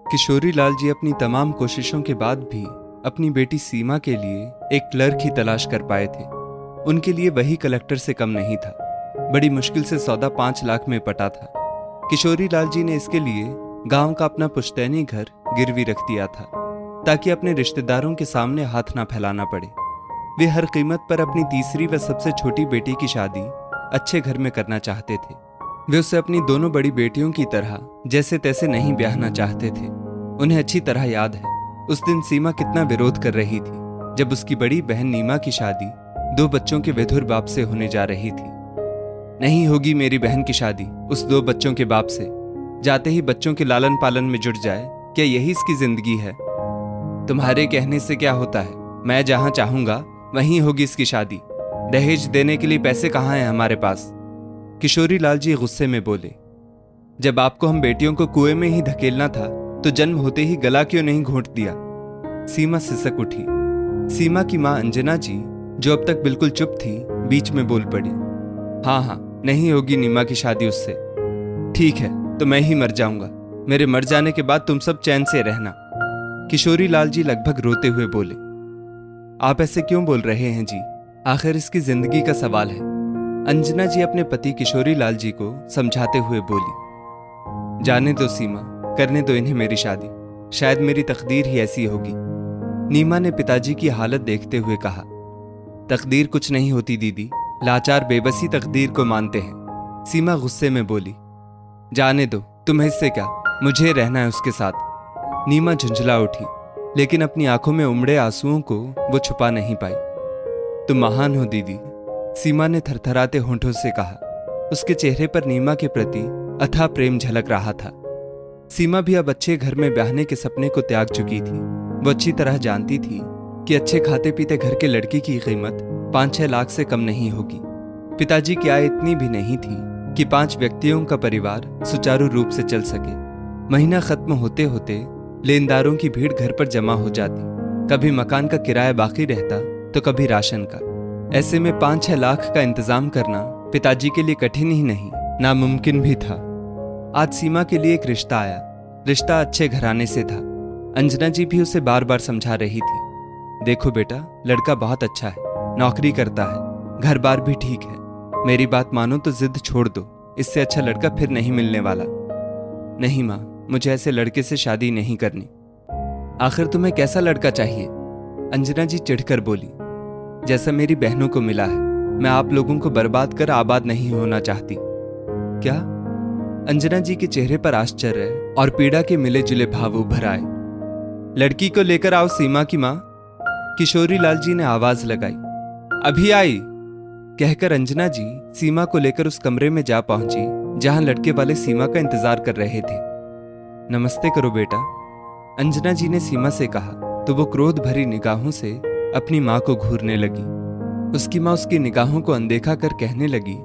किशोरी लाल जी अपनी तमाम कोशिशों के बाद भी अपनी बेटी सीमा के लिए एक क्लर्क ही तलाश कर पाए थे। उनके लिए वही कलेक्टर से कम नहीं था। बड़ी मुश्किल से सौदा 5 लाख में पटा था। किशोरी लाल जी ने इसके लिए गांव का अपना पुश्तैनी घर गिरवी रख दिया था ताकि अपने रिश्तेदारों के सामने हाथ ना फैलाना पड़े। वे हर कीमत पर अपनी तीसरी व सबसे छोटी बेटी की शादी अच्छे घर में करना चाहते थे। वे उसे अपनी दोनों बड़ी बेटियों की तरह जैसे तैसे नहीं ब्याहना चाहते थे। उन्हें अच्छी तरह याद है उस दिन सीमा कितना विरोध कर रही थी जब उसकी बड़ी बहन नीमा की शादी 2 बच्चों के विधुर बाप से होने जा रही थी। नहीं होगी मेरी बहन की शादी उस 2 बच्चों के बाप से। जाते ही बच्चों के लालन पालन में जुट जाए, क्या यही इसकी जिंदगी है? तुम्हारे कहने से क्या होता है, मैं जहां चाहूंगा वहीं होगी इसकी शादी। दहेज देने के लिए पैसे कहाँ हैं हमारे पास? किशोरी लाल जी गुस्से में बोले, जब आपको हम बेटियों को कुएं में ही धकेलना था तो जन्म होते ही गला क्यों नहीं घोंट दिया? सीमा सिसक उठी। सीमा की मां अंजना जी, जो अब तक बिल्कुल चुप थी, बीच में बोल पड़ी, हाँ, नहीं होगी नीमा की शादी उससे। ठीक है तो मैं ही मर जाऊंगा। मेरे मर जाने के बाद तुम सब चैन से रहना। किशोरी लाल जी लगभग रोते हुए बोले, आप ऐसे क्यों बोल रहे हैं जी? आखिर इसकी जिंदगी का सवाल है। अंजना जी अपने पति किशोरी लाल जी को समझाते हुए बोली, जाने दो सीमा, करने दो इन्हें मेरी शादी। शायद मेरी तकदीर ही ऐसी होगी। नीमा ने पिताजी की हालत देखते हुए कहा, तकदीर कुछ नहीं होती दीदी, लाचार बेबसी तकदीर को मानते हैं। सीमा गुस्से में बोली, जाने दो, तुम्हें इससे क्या, मुझे रहना है उसके साथ। नीमा झुंझला उठी, लेकिन अपनी आंखों में उमड़े आंसुओं को वो छुपा नहीं पाई। तुम महान हो दीदी, सीमा ने थरथराते होंठों से कहा। उसके चेहरे पर नीमा के प्रति अथाह प्रेम झलक रहा था। सीमा भी अब अच्छे घर में ब्याहने के सपने को त्याग चुकी थी। वो अच्छी तरह जानती थी कि अच्छे खाते पीते घर के लड़की की कीमत 5-6 लाख से कम नहीं होगी। पिताजी की आय इतनी भी नहीं थी कि 5 व्यक्तियों का परिवार सुचारू रूप से चल सके। महीना खत्म होते होते लेनदारों की भीड़ घर पर जमा हो जाती। कभी मकान का किराया बाकी रहता तो कभी राशन का। ऐसे में 5-6 लाख का इंतजाम करना पिताजी के लिए कठिन ही नहीं, नामुमकिन भी था। आज सीमा के लिए एक रिश्ता आया। रिश्ता अच्छे घराने से था। अंजना जी भी उसे बार बार समझा रही थी, देखो बेटा, लड़का बहुत अच्छा है, नौकरी करता है, घर बार भी ठीक है। मेरी बात मानो तो जिद छोड़ दो, इससे अच्छा लड़का फिर नहीं मिलने वाला। नहीं माँ, मुझे ऐसे लड़के से शादी नहीं करनी। आखिर तुम्हें कैसा लड़का चाहिए? अंजना जी चिढ़कर बोली, जैसा मेरी बहनों को मिला है। मैं आप लोगों को बर्बाद कर आबाद नहीं होना चाहती। क्या? अंजना जी के चेहरे पर आश्चर्य और पीड़ा के मिले जुले भाव उभर आए। लड़की को लेकर आओ सीमा की मां, किशोरी लाल जी ने आवाज लगाई। अभी आई, कहकर अंजना जी सीमा को लेकर उस कमरे में जा पहुंची जहां लड़के वाले सीमा का इंतजार कर रहे थे। नमस्ते करो बेटा, अंजना जी ने सीमा से कहा तो वो क्रोध भरी निगाहों से अपनी मां को घूरने लगी। उसकी मां उसकी निगाहों को अनदेखा कर कहने लगी,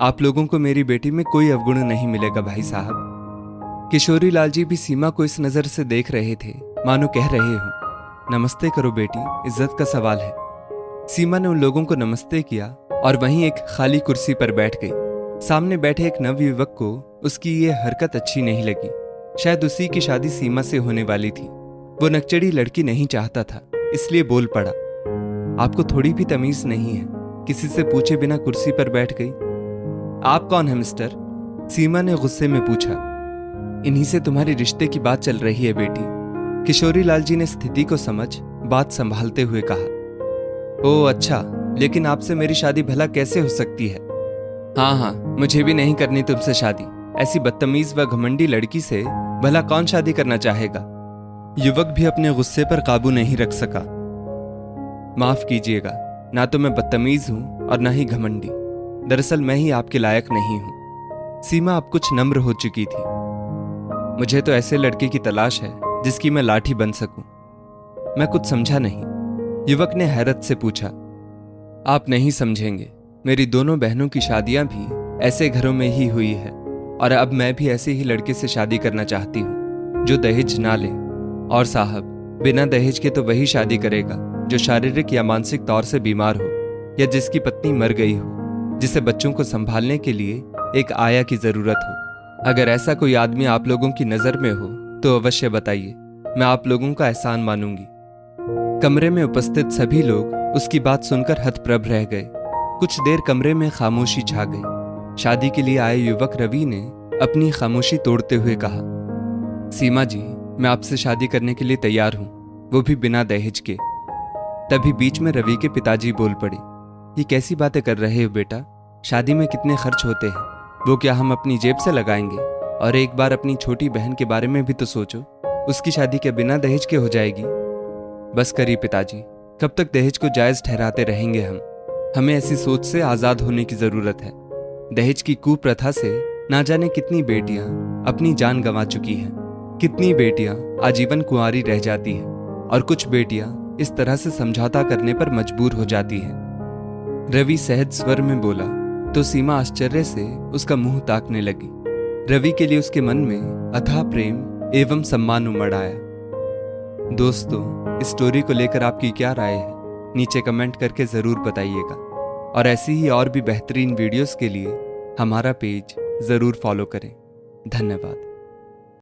आप लोगों को मेरी बेटी में कोई अवगुण नहीं मिलेगा भाई साहब। किशोरी लाल जी भी सीमा को इस नजर से देख रहे थे मानो कह रहे हो, नमस्ते करो बेटी, इज्जत का सवाल है। सीमा ने उन लोगों को नमस्ते किया और वहीं एक खाली कुर्सी पर बैठ गई। सामने बैठे एक नवयुवक को उसकी ये हरकत अच्छी नहीं लगी। शायद उसी की शादी सीमा से होने वाली थी। वो नकचड़ी लड़की नहीं चाहता था, इसलिए बोल पड़ा, आपको थोड़ी भी तमीज नहीं है, किसी से पूछे बिना कुर्सी पर बैठ गई। आप कौन है मिस्टर? सीमा ने गुस्से में पूछा। इन्हीं से तुम्हारे रिश्ते की बात चल रही है बेटी। किशोरी लाल जी ने स्थिति को समझ बात संभालते हुए कहा, ओह अच्छा, लेकिन आपसे मेरी शादी भला कैसे हो सकती है? हाँ, मुझे भी नहीं करनी तुमसे शादी। ऐसी बदतमीज व घमंडी लड़की से भला कौन शादी करना चाहेगा? युवक भी अपने गुस्से पर काबू नहीं रख सका। माफ कीजिएगा, ना तो मैं बदतमीज हूं और ना ही घमंडी। दरअसल मैं ही आपके लायक नहीं हूं। सीमा अब कुछ नम्र हो चुकी थी। मुझे तो ऐसे लड़के की तलाश है जिसकी मैं लाठी बन सकूं। मैं कुछ समझा नहीं। युवक ने हैरत से पूछा, आप नहीं समझेंगे, मेरी दोनों बहनों की शादियां भी ऐसे घरों में ही हुई है और अब मैं भी ऐसे ही लड़के से शादी करना चाहती हूं जो दहेज ना ले। और साहब, बिना दहेज के तो वही शादी करेगा जो शारीरिक या मानसिक तौर से बीमार हो या जिसकी पत्नी मर गई हो, जिसे बच्चों को संभालने के लिए एक आया की जरूरत हो। अगर ऐसा कोई आदमी आप लोगों की नजर में हो तो अवश्य बताइए, मैं आप लोगों का एहसान मानूंगी। कमरे में उपस्थित सभी लोग उसकी बात सुनकर हतप्रभ रह गए। कुछ देर कमरे में खामोशी छा गई। शादी के लिए आए युवक रवि ने अपनी खामोशी तोड़ते हुए कहा, सीमा जी, मैं आपसे शादी करने के लिए तैयार हूं, वो भी बिना दहेज के। तभी बीच में रवि के पिताजी बोल पड़े, ये कैसी बातें कर रहे हो बेटा? शादी में कितने खर्च होते हैं, वो क्या हम अपनी जेब से लगाएंगे? और एक बार अपनी छोटी बहन के बारे में भी तो सोचो, उसकी शादी क्या बिना दहेज के हो जाएगी? बस करिए पिताजी, कब तक दहेज को जायज ठहराते रहेंगे हम? हमें ऐसी सोच से आजाद होने की जरूरत है। दहेज की कुप्रथा से ना जाने कितनी बेटियां अपनी जान गंवा चुकी हैं, कितनी बेटियां आजीवन कुंवारी रह जाती हैं, और कुछ बेटियां इस तरह से समझौता करने पर मजबूर हो जाती हैं। रवि सहज स्वर में बोला तो सीमा आश्चर्य से उसका मुंह ताकने लगी। रवि के लिए उसके मन में अथाह प्रेम एवं सम्मान उमड़ आया। दोस्तों, इस स्टोरी को लेकर आपकी क्या राय है? नीचे कमेंट करके ज़रूर बताइएगा, और ऐसी ही और भी बेहतरीन वीडियोस के लिए हमारा पेज ज़रूर फॉलो करें। धन्यवाद।